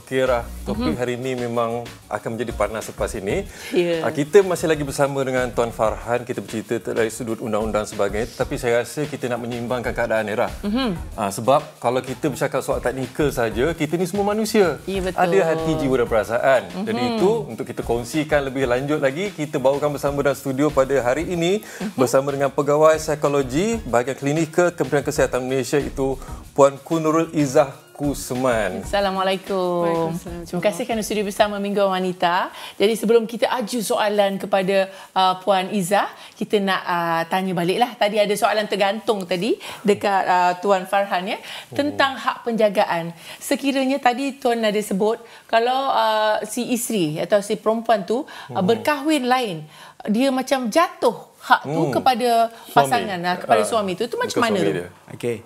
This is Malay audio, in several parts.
Okey Rah, topik hari ini memang akan menjadi panas selepas ini. Yeah. Kita masih lagi bersama dengan Tuan Farhan. Kita bercerita dari sudut undang-undang sebagainya. Tapi saya rasa kita nak menyeimbangkan keadaan ni Rah. Sebab kalau kita bercakap soal teknikal saja, kita ni semua manusia. Yeah, betul. Ada hati, jiwa dan perasaan. Jadi itu untuk kita kongsikan lebih lanjut lagi, kita bawakan bersama dalam studio pada hari ini bersama dengan pegawai psikologi bahagian klinikal Kementerian Kesihatan Malaysia, itu Puan Nurul Izzah Kusman. Assalamualaikum. Terima kasih kerana sudi bersama Minggu Wanita. Jadi sebelum kita aju soalan kepada Puan Izzah, kita nak tanya baliklah. Tadi ada soalan tergantung tadi dekat Tuan Farhan ya, tentang hak penjagaan. Sekiranya tadi Tuan ada sebut kalau si isteri atau si perempuan tu berkahwin lain, dia macam jatuh hak tu kepada pasangan, kepada suami tu macam mana tu? Okey.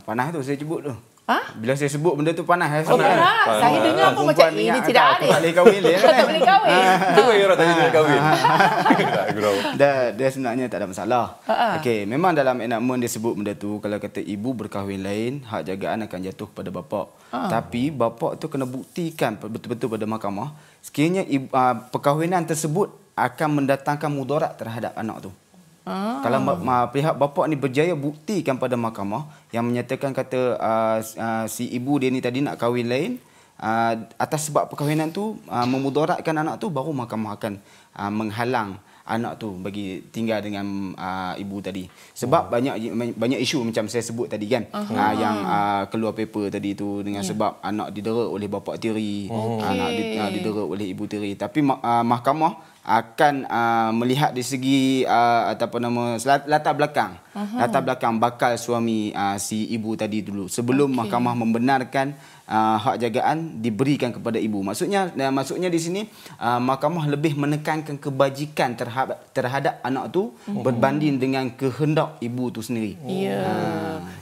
Panas tu saya sebut tu. Bila saya sebut benda tu panas. Oh, panas. Saya dengar pun macam ini tidak ada. Tak boleh kahwin dia. Tak boleh kahwin. Cuba Ira tanya dia nak kahwin. Dia sebenarnya tak ada masalah. Okey, memang dalam enactment dia sebut benda tu, kalau kata ibu berkahwin lain, hak jagaan akan jatuh kepada bapa. Tapi bapa tu kena buktikan betul-betul pada mahkamah sekiranya perkahwinan tersebut akan mendatangkan mudarat terhadap anak tu. Kalau pihak bapa ni berjaya buktikan pada mahkamah yang menyatakan kata si ibu dia ni tadi nak kahwin lain, atas sebab perkahwinan tu memudaratkan anak tu, baru mahkamah akan menghalang anak tu bagi tinggal dengan ibu tadi. Sebab banyak isu macam saya sebut tadi kan, yang keluar paper tadi tu dengan sebab anak didera oleh bapa tiri, anak didera oleh ibu tiri. Tapi mahkamah akan melihat dari segi latar belakang bakal suami si ibu tadi dulu sebelum mahkamah membenarkan hak jagaan diberikan kepada ibu. Maksudnya di sini mahkamah lebih menekankan kebajikan terhadap anak tu berbanding dengan kehendak ibu tu sendiri. Ya.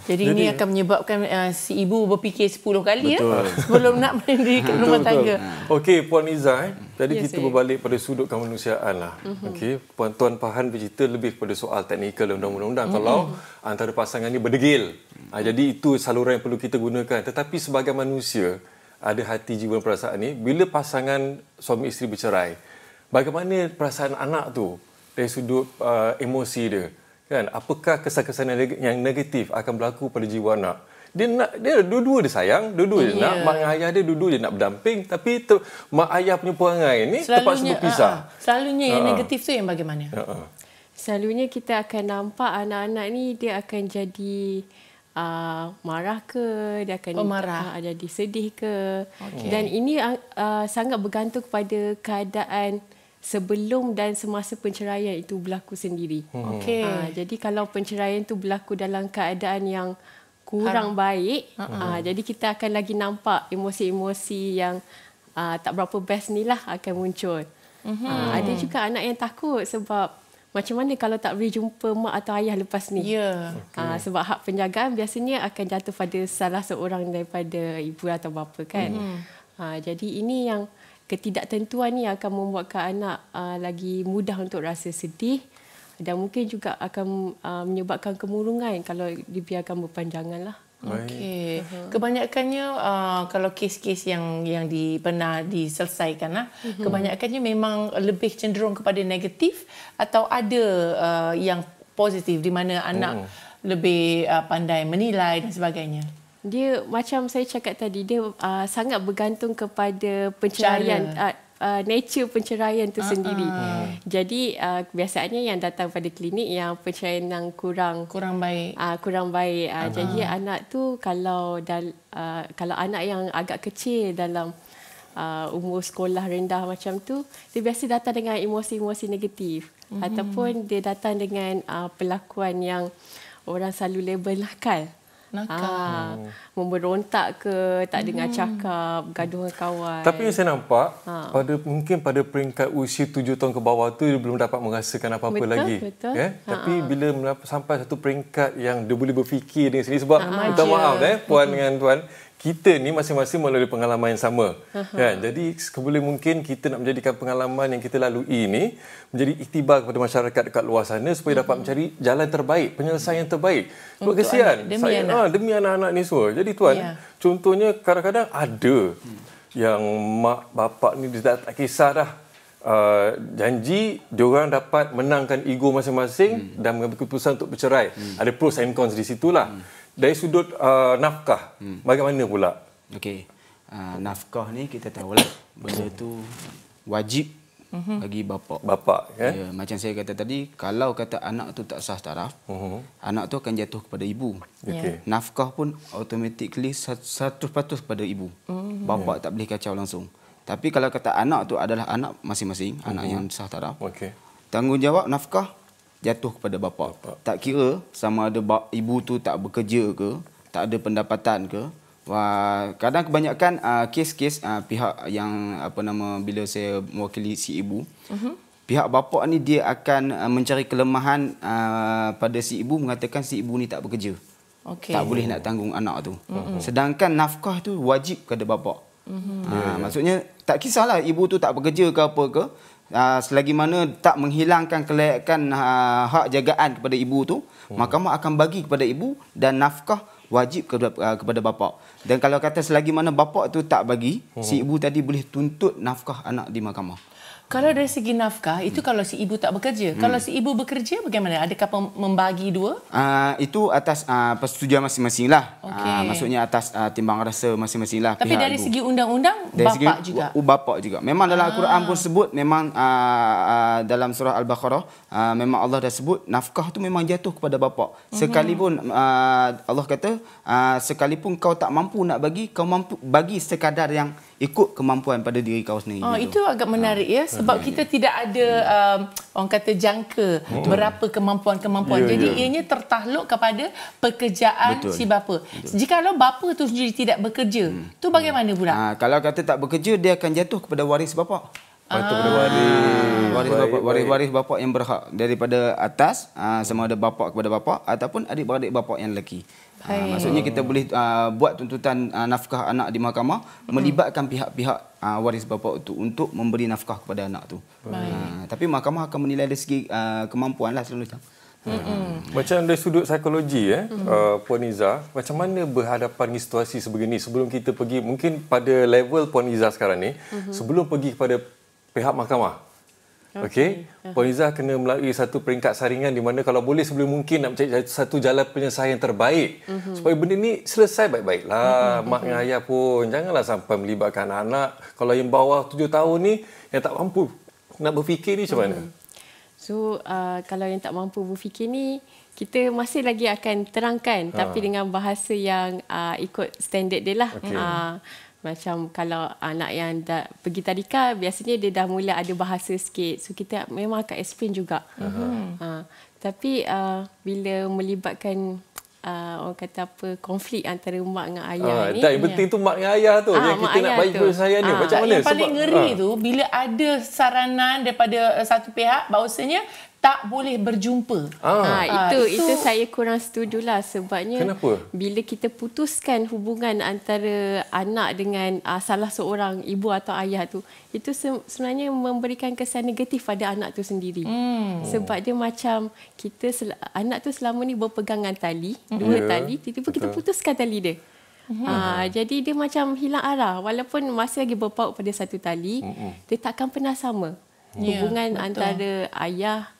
Jadi ini akan menyebabkan si ibu berfikir 10 kali sebelum nak mendirikan rumah tangga. Okey Puan Izzah, tadi kita berbalik pada sudut kemanusiaan lah. Okey, Tuan Farhan bercerita lebih kepada soal teknikal undang-undang. Kalau antara pasangan ni berdegil, jadi itu saluran yang perlu kita gunakan. Tetapi sebagai manusia, ada hati, jiwa dan perasaan ni. Bila pasangan suami isteri bercerai, bagaimana perasaan anak tu dari sudut emosi dia? Kan? Apakah kesan-kesan yang negatif akan berlaku pada jiwa anak? Dia dua-dua dia sayang, dua-dua dia nak, mak dan ayah dia dua-dua dia nak berdamping, tapi mak ayah punya perangai ni terpaksa berpisah. Selalunya yang negatif tu yang bagaimana? Selalunya kita akan nampak anak-anak ni dia akan jadi marah ke, dia akan jadi sedih ke. Dan ini sangat bergantung kepada keadaan sebelum dan semasa penceraian itu berlaku sendiri. Jadi kalau penceraian itu berlaku dalam keadaan yang kurang baik, jadi kita akan lagi nampak emosi-emosi yang tak berapa best ni lah akan muncul. Ada juga anak yang takut sebab macam mana kalau tak boleh jumpa mak atau ayah lepas ni. Sebab hak penjagaan biasanya akan jatuh pada salah seorang daripada ibu atau bapa kan. Jadi ini yang ketidaktentuan ni akan membuatkan anak lagi mudah untuk rasa sedih dan mungkin juga akan menyebabkan kemurungan kalau dibiarkan berpanjangan lah. Okey. Kebanyakannya kalau kes-kes yang pernah diselesaikan lah, kebanyakannya memang lebih cenderung kepada negatif atau ada yang positif di mana anak lebih pandai menilai dan sebagainya. Dia macam saya cakap tadi, dia sangat bergantung kepada penceraian, nature penceraian itu sendiri. Jadi biasanya yang datang pada klinik yang penceraian yang kurang baik. Jadi anak tu kalau anak yang agak kecil dalam umur sekolah rendah macam tu, dia biasa datang dengan emosi-emosi negatif ataupun dia datang dengan perlakuan yang orang selalu label nakal. Memberontak ke, tak dengar cakap, gaduh dengan kawan. Tapi yang saya nampak mungkin pada peringkat usia 7 tahun ke bawah tu dia belum dapat merasakan apa-apa lagi. Tapi bila sampai satu peringkat yang dia boleh berfikir dengan sendiri, sebab minta maaf Puan dengan Tuan, kita ni masing-masing melalui pengalaman yang sama. Kan? Jadi sebelum mungkin kita nak menjadikan pengalaman yang kita lalui ini menjadi iktibar kepada masyarakat dekat luar sana supaya dapat mencari jalan terbaik, penyelesaian terbaik. Sebab kesian demi anak-anak ni semua. Jadi tuan, contohnya kadang-kadang ada yang mak bapak ni dia tak kisah dah. Janji diorang dapat menangkan ego masing-masing dan mengambil keputusan untuk bercerai. Ada pros and cons di situlah. Dari sudut nafkah, bagaimana pula? Okey. Nafkah ni kita tahulah benda tu wajib bagi bapa. Bapa kan? Ya, macam saya kata tadi, kalau kata anak tu tak sah taraf, anak tu akan jatuh kepada ibu. Okay. Nafkah pun automatically 100% kepada ibu. Bapa tak boleh kacau langsung. Tapi kalau kata anak tu adalah anak masing-masing, anak yang sah taraf, tanggungjawab nafkah jatuh kepada bapa. Tak kira sama ada ibu tu tak bekerja ke, tak ada pendapatan ke. Kadang kebanyakan kes-kes pihak yang bila saya mewakili si ibu, pihak bapa ni dia akan mencari kelemahan pada si ibu, mengatakan si ibu ni tak bekerja. Tak boleh nak tanggung anak tu. Sedangkan nafkah tu wajib kepada bapa. Maksudnya tak kisahlah ibu tu tak bekerja ke apa ke, selagi mana tak menghilangkan kelayakan hak jagaan kepada ibu tu, mahkamah akan bagi kepada ibu dan nafkah wajib kepada bapa. Dan kalau kata selagi mana bapa tu tak bagi, si ibu tadi boleh tuntut nafkah anak di mahkamah. Kalau dari segi nafkah, itu kalau si ibu tak bekerja. Kalau si ibu bekerja, bagaimana? Adakah membagi dua? Itu atas persetujuan masing-masing lah. Maksudnya atas timbang rasa masing-masing lah. Tapi dari segi undang-undang, bapa juga? Bapa juga. Memang dalam Al-Quran pun sebut, memang dalam surah Al-Baqarah, memang Allah dah sebut, nafkah tu memang jatuh kepada bapa. Sekalipun, Allah kata, sekalipun kau tak mampu nak bagi, kau mampu bagi sekadar yang ikut kemampuan pada diri kau sendiri. Itu agak menarik ya. Sebab kita tidak ada orang kata jangka berapa kemampuan-kemampuan. Jadi ianya tertakluk kepada pekerjaan si bapa. Jikalau bapa tu sendiri tidak bekerja, tu bagaimana pula? Kalau kata tak bekerja, dia akan jatuh kepada waris bapa. Waris bapa yang berhak daripada atas, sama ada bapa kepada bapa ataupun adik-beradik bapa yang lelaki. Maksudnya kita boleh buat tuntutan nafkah anak di mahkamah, melibatkan pihak-pihak waris bapa itu untuk memberi nafkah kepada anak tu. Tapi mahkamah akan menilai dari segi kemampuan lah selalu. Macam dari sudut psikologi Puan Izzah, macam mana berhadapan dengan situasi sebegini sebelum kita pergi, mungkin pada level Puan Izzah sekarang ni, sebelum pergi kepada pihak mahkamah. Okey. Puan Izzah kena melalui satu peringkat saringan di mana kalau boleh sebelum mungkin nak mencari satu jalan penyelesaian terbaik supaya benda ni selesai baik-baiklah. Mak dan ayah pun janganlah sampai melibatkan anak. Kalau yang bawah 7 tahun ni yang tak mampu nak berfikir ni macam mana? So kalau yang tak mampu berfikir ni, kita masih lagi akan terangkan tapi dengan bahasa yang ikut standard dia lah. Macam kalau anak yang dah pergi tadika, biasanya dia dah mula ada bahasa sikit. So kita memang akan explain juga. Tapi bila melibatkan orang kata apa, konflik antara mak dengan ayah ni. Yang penting tu mak dengan ayah tu. Yang kita nak bagi penyelesaian ni. Macam mana? Yang paling ngeri tu, bila ada saranan daripada satu pihak bahawasanya tak boleh berjumpa. Itu saya kurang setujulah. Sebabnya kenapa? Bila kita putuskan hubungan antara anak dengan salah seorang ibu atau ayah tu, itu sebenarnya memberikan kesan negatif pada anak tu sendiri. Sebab dia macam anak tu selama ni berpegangan tali, dua tali, tiba-tiba kita putuskan tali dia. Jadi dia macam hilang arah. Walaupun masih lagi berpaut pada satu tali, dia takkan pernah sama. Hubungan antara ayah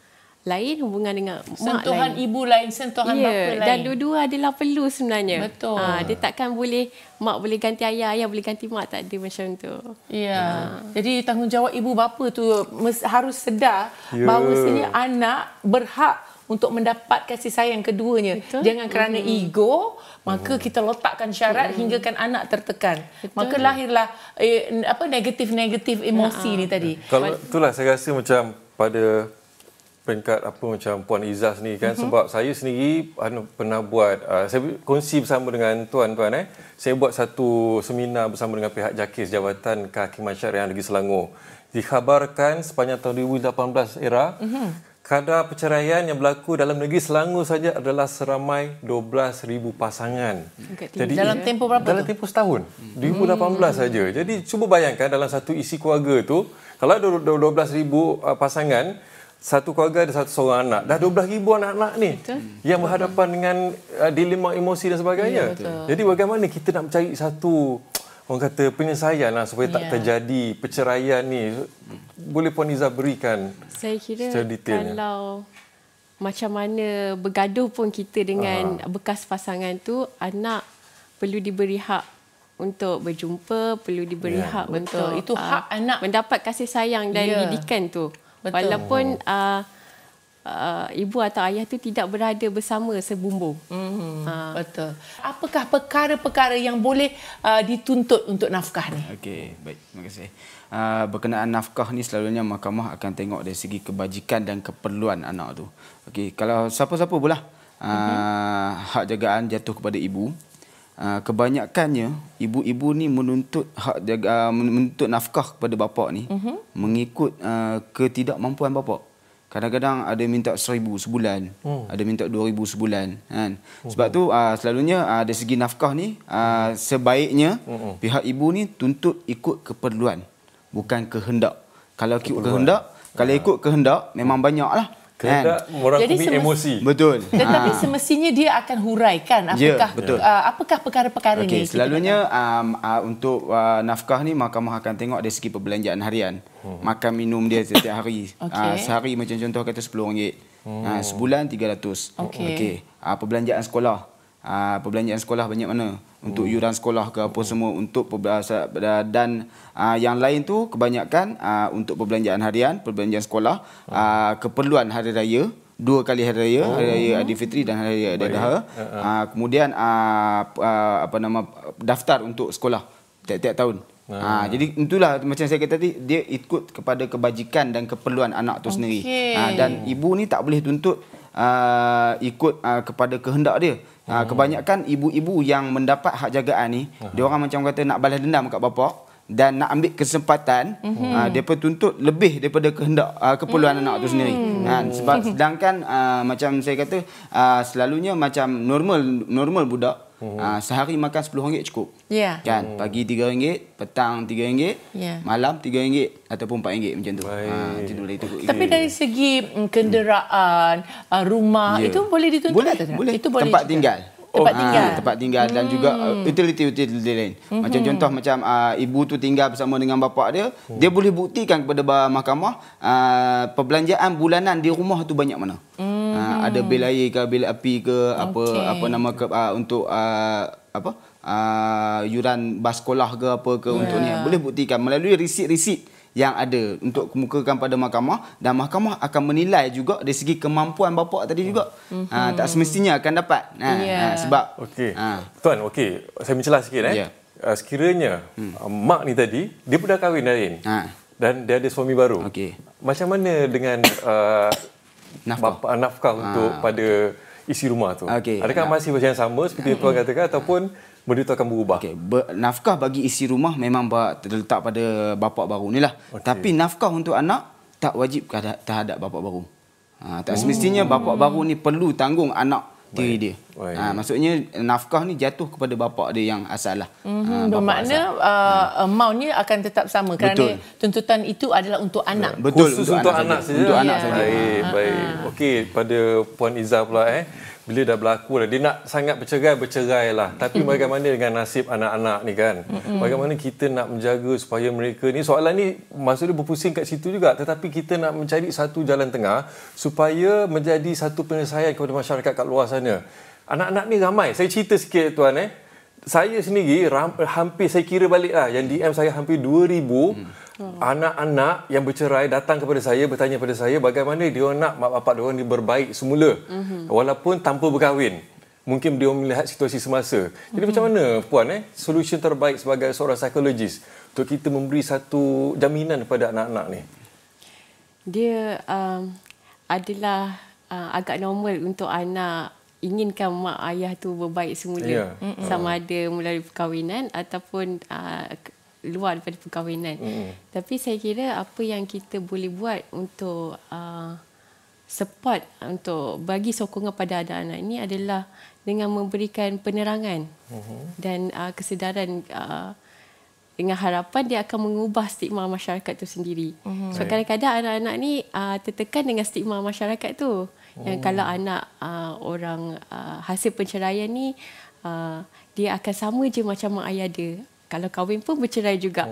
lain, hubungan dengan mak sentuhan lain. Ibu lain, sentuhan bapa lain. Dan dua-dua adalah perlu sebenarnya. Betul. Dia takkan boleh, mak boleh ganti ayah, ayah boleh ganti mak. Tak ada macam tu. Jadi tanggungjawab ibu bapa tu harus sedar bahawasanya anak berhak untuk mendapat kasih sayang keduanya. Betul. Jangan kerana ego, maka kita letakkan syarat hinggakan anak tertekan. Betul. Maka lahirlah negatif-negatif emosi ni tadi. Kalau itulah saya rasa macam pada peringkat macam Puan Izzah sendiri kan, sebab saya sendiri pernah buat, saya kongsi bersama dengan tuan-tuan, saya buat satu seminar bersama dengan pihak JAKIS, Jabatan Kehakiman Syariah Negeri Selangor. Dikhabarkan sepanjang tahun 2018 era, kadar perceraian yang berlaku dalam negeri Selangor saja adalah seramai 12,000 pasangan. Jadi dalam tempoh berapa? Dalam tempoh setahun. 2018 saja. Jadi cuba bayangkan dalam satu isi keluarga tu, kalau ada 12,000 pasangan, satu keluarga ada satu seorang anak. Dah 12,000 anak-anak ni yang berhadapan dengan dilema emosi dan sebagainya. Jadi bagaimana kita nak mencari satu, orang kata, penyelesaian lah supaya tak terjadi perceraian ni. Boleh Puan Izzah berikan saya kira secara detailnya? Kalau macam mana bergaduh pun kita dengan bekas pasangan tu, anak perlu diberi hak untuk berjumpa, perlu diberi hak untuk itu hak anak mendapat kasih sayang dan didikan tu. Walaupun ibu atau ayah tu tidak berada bersama sebumbung. Betul. Apakah perkara-perkara yang boleh dituntut untuk nafkah ni? Okey, baik. Terima kasih. Berkenaan nafkah ni selalunya mahkamah akan tengok dari segi kebajikan dan keperluan anak tu. Okey, kalau siapa-siapa pula hak jagaan jatuh kepada ibu, kebanyakannya ibu-ibu ni menuntut menuntut nafkah kepada bapa ni mengikut ketidakmampuan bapa. Kadang-kadang ada minta 1,000 sebulan, ada minta 2,000 sebulan, kan. Sebab tu selalunya dari segi nafkah ni sebaiknya pihak ibu ni tuntut ikut keperluan, bukan kehendak. Kalau ikut kehendak memang banyaklah. Kehendak merangkumi emosi. Betul. Tetapi semestinya dia akan huraikan apakah perkara-perkara ni. Selalunya untuk nafkah ni mahkamah akan tengok dari segi perbelanjaan harian. Makan minum dia setiap hari. Sehari macam contoh kata RM10. Sebulan RM300. Okey. Perbelanjaan sekolah. Perbelanjaan sekolah banyak mana? Untuk yuran sekolah ke apa semua, untuk dan yang lain tu kebanyakan untuk perbelanjaan harian, perbelanjaan sekolah, keperluan hari raya, 2 kali hari raya, hari raya Aidilfitri dan hari raya Aidiladha. Kemudian daftar untuk sekolah tiap-tiap tahun. Jadi itulah macam saya kata tadi, dia ikut kepada kebajikan dan keperluan anak tu sendiri. Dan ibu ni tak boleh tuntut ikut kepada kehendak dia. Kebanyakan ibu-ibu yang mendapat hak jagaan ni, dia orang macam kata nak balas dendam kat bapa dan nak ambil kesempatan, depa tuntut lebih daripada kehendak keperluan anak tu sendiri. Sebab sedangkan macam saya kata selalunya macam normal budak sehari makan RM10 cukup. Kan, pagi RM3, petang RM3, malam RM3 ataupun RM4 macam tu. Itu. Tapi dari segi kenderaan, rumah, itu boleh dituntut? Boleh. Itu boleh tempat juga. tinggal. Tempat tinggal dan juga utility lain. Macam contoh macam ibu tu tinggal bersama dengan bapa dia, dia boleh buktikan kepada mahkamah perbelanjaan bulanan di rumah tu banyak mana. Ada bil air ke, bil api ke, untuk yuran bas sekolah ke apa ke untuk ni. Boleh buktikan melalui risit-risit yang ada untuk kemukakan pada mahkamah, dan mahkamah akan menilai juga dari segi kemampuan bapa tadi juga. Tak semestinya akan dapat. Sebab Tuan, saya mencelah sikit sekiranya mak ni tadi dia pun dah kahwin lain dan dia ada suami baru. Macam mana dengan nafkah untuk pada isi rumah tu? Adakah masih macam yang sama seperti tuan katakan, ataupun benda itu akan berubah? Nafkah bagi isi rumah memang terletak pada bapa baru ni lah. Tapi nafkah untuk anak tak wajib terhadap bapa baru. Tak semestinya bapa baru ni perlu tanggung anak tiri dia. Maksudnya nafkah ni jatuh kepada bapa dia yang asal lah. Bermakna amountnya akan tetap sama kerana tuntutan itu adalah untuk anak. Betul, khusus untuk anak saja. Untuk anak saja. Baik. Okey, pada Puan Izzah pula bila dah berlaku dah, dia nak sangat bercerai lah. Tapi bagaimana dengan nasib anak-anak ni kan? Bagaimana kita nak menjaga supaya mereka ni, soalan ni maksudnya berpusing kat situ juga, tetapi kita nak mencari satu jalan tengah supaya menjadi satu penyelesaian kepada masyarakat kat luar sana. Anak-anak ni ramai. Saya cerita sikit tuan saya sendiri hampir, saya kira balik lah, yang DM saya hampir 2,000 anak-anak yang bercerai datang kepada saya, bertanya kepada saya bagaimana dia nak mak bapak dia orang ni berbaik semula walaupun tanpa berkahwin. Mungkin dia melihat situasi semasa. Jadi macam mana Puan solution terbaik sebagai seorang psikologis untuk kita memberi satu jaminan kepada anak-anak ni? Dia adalah agak normal untuk anak inginkan mak ayah tu berbaik semula, sama ada melalui perkahwinan ataupun luar daripada perkahwinan. Tapi saya kira apa yang kita boleh buat untuk support untuk bagi sokongan pada anak-anak ini adalah dengan memberikan penerangan dan kesedaran dengan harapan dia akan mengubah stigma masyarakat itu sendiri. So kadang-kadang anak-anak ni tertekan dengan stigma masyarakat tu. Yang kalau anak orang hasil penceraian ni dia akan sama je macam mak ayah dia. Kalau kahwin pun bercerai juga.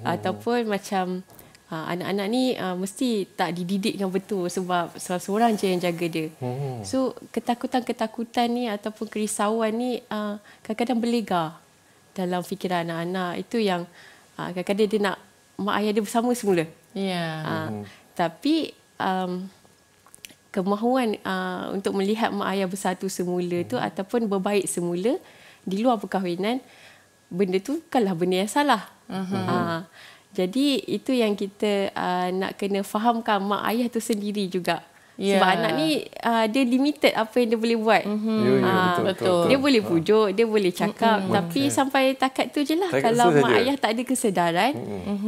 Ataupun macam anak-anak ni mesti tak dididik dengan betul sebab seorang je yang jaga dia. So ketakutan-ketakutan ni ataupun kerisauan ni kadang-kadang berlegar dalam fikiran anak-anak. Itu yang kadang-kadang dia nak mak ayah dia bersama semula. Tapi kemahuan untuk melihat mak ayah bersatu semula tu ataupun berbaik semula di luar perkahwinan, benda tu bukanlah benda yang salah. Jadi itu yang kita nak kena fahamkan mak ayah tu sendiri juga. Sebab anak ni dia limited apa yang dia boleh buat. Betul. Dia boleh pujuk, dia boleh cakap, tapi sampai takat tu je lah. Kalau mak ayah tak ada kesedaran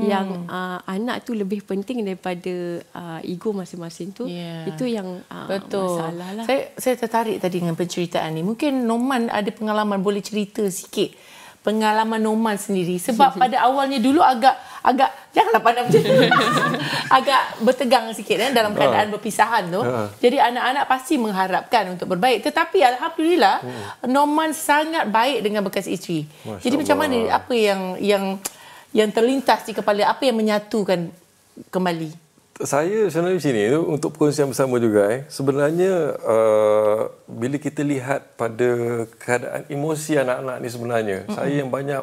yang anak tu lebih penting daripada ego masing-masing tu, itu yang masalah lah. Saya tertarik tadi dengan penceritaan ni. Mungkin Noman ada pengalaman, boleh cerita sikit pengalaman Noman sendiri, sebab pada awalnya dulu agak janganlah pandang macam tu. Agak bertegang sikit dalam keadaan berpisahan tu. Jadi anak-anak pasti mengharapkan untuk berbaik, tetapi alhamdulillah Noman sangat baik dengan bekas isteri. Jadi macam mana, apa yang terlintas di kepala, apa yang menyatukan kembali? Saya sebenarnya di sini untuk perkongsian bersama juga. Sebenarnya bila kita lihat pada keadaan emosi anak-anak ni sebenarnya, saya yang banyak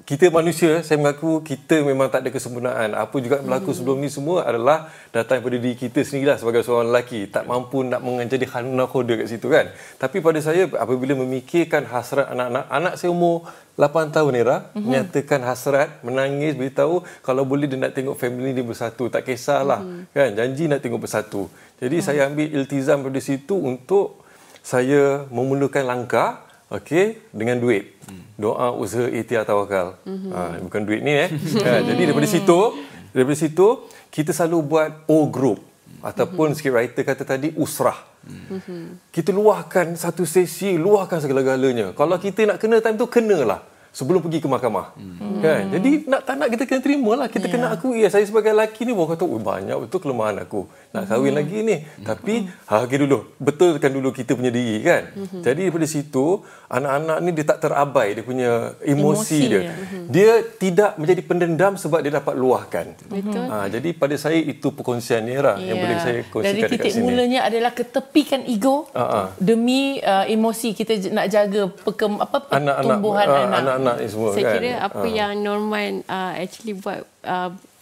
kita manusia, saya mengaku kita memang tak ada kesempurnaan. Apa juga berlaku sebelum ni semua adalah datang daripada diri kita sendirilah sebagai seorang lelaki. Tak mampu nak menjadi nakhoda kat situ kan. Tapi pada saya apabila memikirkan hasrat anak-anak, anak saya umur 8 tahun Era, menyatakan hasrat, menangis, beritahu kalau boleh dia nak tengok family dia bersatu. Tak kisahlah, kan, janji nak tengok bersatu. Jadi saya ambil iltizam dari situ untuk saya memulakan langkah, dengan duit. Doa, usaha, ikhtiar, tawakal. Bukan duit ni jadi daripada situ kita selalu buat O group ataupun sikit writer kata tadi usrah. Kita luahkan satu sesi, luahkan segala-galanya. Kalau kita nak kena time tu, kenalah sebelum pergi ke mahkamah. Kan? Jadi tak nak kita kena terimalah. Kita kena akui, saya sebagai lelaki ni baru kata, banyak betul kelemahan aku. Nak kahwin lagi ni. Tapi dulu, betulkan dulu kita punya diri kan. Jadi daripada situ, anak-anak ni dia tak terabai dia punya emosi dia. Dia tidak menjadi pendendam sebab dia dapat luahkan. Jadi pada saya itu perkongsian Era yang boleh saya kongsikan dari dekat sini. Titik mulanya adalah ketepikan ego demi emosi kita nak jaga pertumbuhan anak-anak ni semua. Saya kira apa yang Norman actually buat,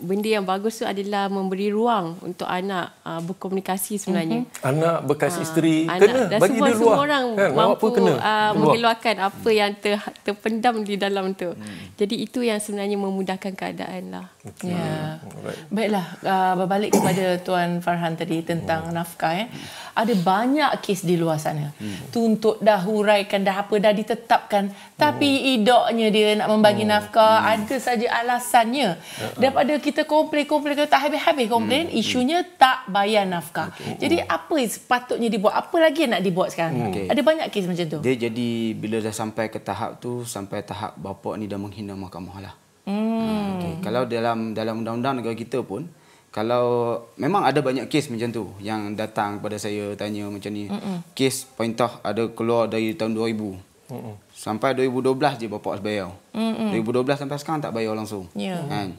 benda yang bagus tu adalah memberi ruang untuk anak berkomunikasi sebenarnya. Anak bekas isteri kena dan bagi dia luah. Semua orang kan? mampu mengeluarkan apa yang terpendam di dalam tu. Jadi itu yang sebenarnya memudahkan keadaan lah. Baiklah, berbalik kepada Tuan Farhan tadi tentang nafkah. Ada banyak kes di luar sana. Tuntut dah, huraikan dah, apa dah ditetapkan. Tapi idoknya dia nak membagi nafkah, ada saja alasannya. Daripada kita komplain, tak habis-habis komplain, isunya tak bayar nafkah. Jadi apa yang sepatutnya dibuat? Apa lagi yang nak dibuat sekarang? Ada banyak kes macam tu. Dia jadi bila dah sampai ke tahap tu, sampai tahap bapa ni dah menghina mahkamah lah. Kalau dalam undang-undang negara kita pun, kalau memang ada banyak kes macam tu yang datang kepada saya tanya macam ni. Kes perintah ada keluar dari tahun 2000. Sampai 2012 je bapa harus bayar. 2012 sampai sekarang tak bayar langsung. Kan?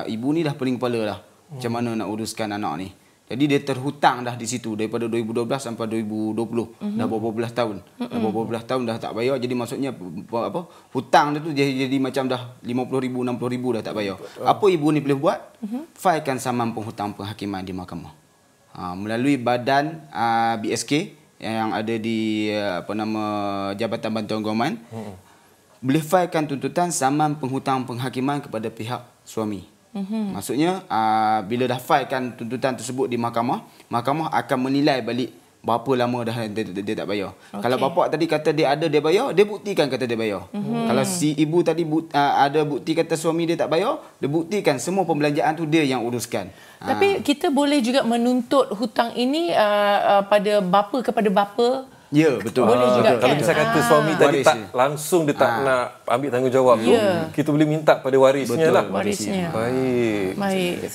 Ibu ni dah pening kepala dah. Macam mana nak uruskan anak ni. Jadi dia terhutang dah di situ daripada 2012 sampai 2020. Dah berapa belas tahun. Dah berapa belas tahun dah tak bayar. Jadi maksudnya hutang dia tu jadi macam dah 50,000, 60,000 dah tak bayar. Apa ibu ni boleh buat? Filekan saman penghutang penghakiman di mahkamah. Melalui badan BSK yang ada di Jabatan Bantuan Guaman, boleh filekan tuntutan saman penghutang penghakiman kepada pihak suami. Maksudnya bila dah filekan tuntutan tersebut di mahkamah, mahkamah akan menilai balik berapa lama dah dia tak bayar. Kalau bapak tadi kata dia ada, dia bayar, dia buktikan kata dia bayar. Kalau si ibu tadi ada bukti kata suami dia tak bayar, dia buktikan semua pembelanjaan tu dia yang uruskan. Tapi kita boleh juga menuntut hutang ini pada bapa kepada bapa. Ya, betul. Boleh juga kan? Kalau misal kata suami tadi tak langsung dia tak nak ambil tanggungjawab tu, kita boleh minta pada warisnya lah. Warisnya. Baik.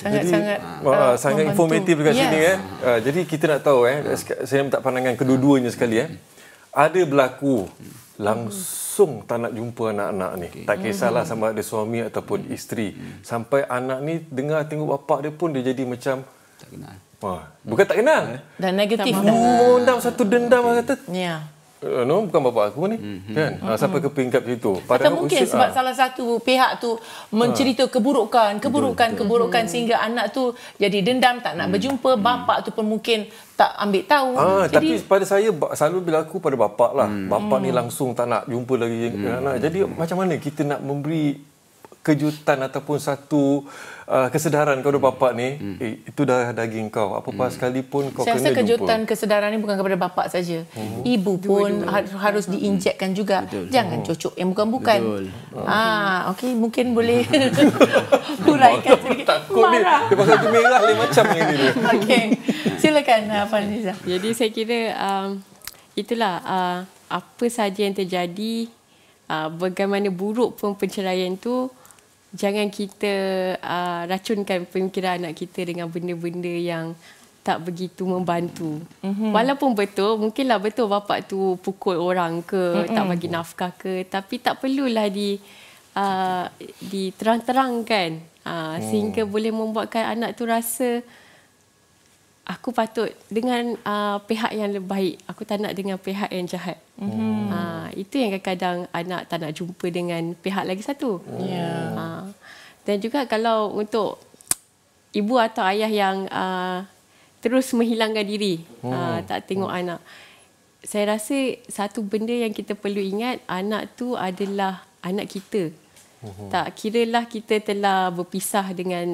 Sangat informatif dekat sini. Jadi kita nak tahu, saya minta pandangan kedua-duanya sekali. Ada berlaku langsung tak nak jumpa anak-anak ni. Tak kisahlah sama ada suami ataupun isteri. Sampai anak ni dengar tengok bapak dia pun dia jadi macam tak kenal. Bukan tak kenal. Dan negatif. Mengundang satu dendam kata. Ya. No, bukan bapa aku ni. Kan? Sampai ke peringkat situ. Atau mungkin sebab salah satu pihak tu mencerita keburukan sehingga anak tu jadi dendam, tak nak berjumpa. Bapa tu pun mungkin tak ambil tahu. Tapi pada saya selalu berlaku pada bapa lah. Bapa ni langsung tak nak jumpa lagi anak. Jadi macam mana kita nak memberi kejutan ataupun satu kesedaran kepada bapa ni, itu dah daging kau. Apa-apa sekalipun kau saya kena jumpa. Saya rasa kejutan kesedaran ni bukan kepada bapa saja. Ibu pun harus diinjekkan juga. Jangan cocok yang bukan-bukan. Okey, mungkin boleh huraikan sedikit. Takut dia pakai baju merah lain macam ni dia. Okey. Silakan Faniza. Jadi saya kira itulah apa saja yang terjadi, bagaimana buruk pun perceraian tu, jangan kita racunkan pemikiran anak kita dengan benda-benda yang tak begitu membantu. Walaupun betul, mungkinlah betul bapak tu pukul orang ke, tak bagi nafkah ke, tapi tak perlulah diterang-terangkan sehingga boleh membuatkan anak tu rasa aku patut dengan pihak yang lebih baik. Aku tak nak dengan pihak yang jahat. Itu yang kadang-kadang anak tak nak jumpa dengan pihak lagi satu. Dan juga kalau untuk ibu atau ayah yang terus menghilangkan diri, tak tengok anak. Saya rasa satu benda yang kita perlu ingat, anak tu adalah anak kita. Tak kiralah kita telah berpisah dengan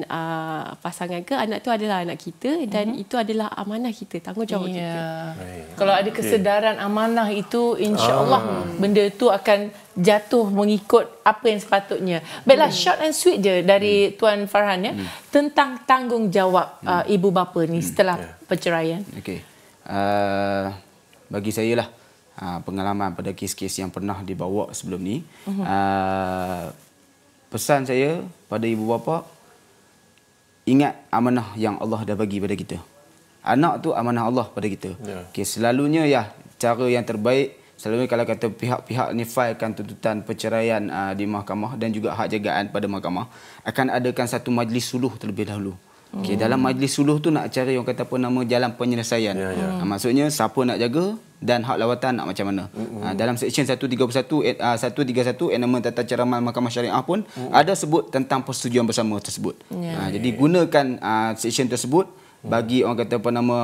pasangan ke, anak tu adalah anak kita dan itu adalah amanah kita, tanggungjawab kita. Kalau ada kesedaran amanah itu, insya-Allah benda tu akan jatuh mengikut apa yang sepatutnya. Baiklah, short and sweet je dari Tuan Farhan tentang tanggungjawab ibu bapa ni setelah perceraian. Okey. Bagi saya lah pengalaman pada kes-kes yang pernah dibawa sebelum ni, pesan saya pada ibu bapa, ingat amanah yang Allah dah bagi pada kita. Anak tu amanah Allah pada kita. Okay, selalunya cara yang terbaik, selalunya kalau kata pihak-pihak ni filekan tuntutan perceraian di mahkamah dan juga hak jagaan pada mahkamah, akan adakan satu majlis suluh terlebih dahulu. Okay, dalam majlis suluh tu nak cari orang kata apa nama jalan penyelesaian. Maksudnya siapa nak jaga dan hak lawatan nak macam mana. Dalam seksyen 131 Enakmen Tata Cara Mahkamah Syariah pun ada sebut tentang persetujuan bersama tersebut. Jadi gunakan seksyen tersebut bagi orang kata apa nama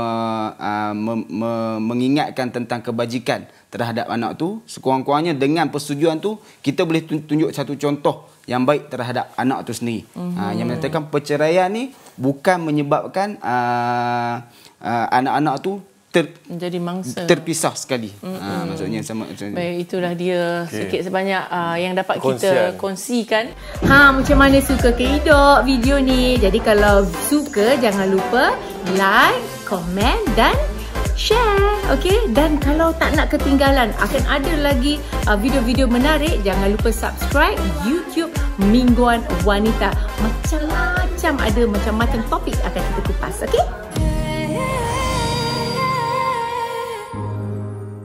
mengingatkan tentang kebajikan terhadap anak tu. Sekurang-kurangnya dengan persetujuan tu kita boleh tunjuk satu contoh yang baik terhadap anak tu sendiri. Yang menyatakan perceraian ni bukan menyebabkan anak-anak tu menjadi mangsa, terpisah sekali. Maksudnya sama. Baik, itulah dia sikit sebanyak yang dapat kita kongsikan. Macam mana suka ke hidup video ni? Jadi kalau suka, jangan lupa like, komen dan share. Okey, dan kalau tak nak ketinggalan, akan ada lagi video-video menarik, jangan lupa subscribe YouTube Mingguan Wanita. Macam-macam ada, macam-macam topik akan kita kupas. Okey.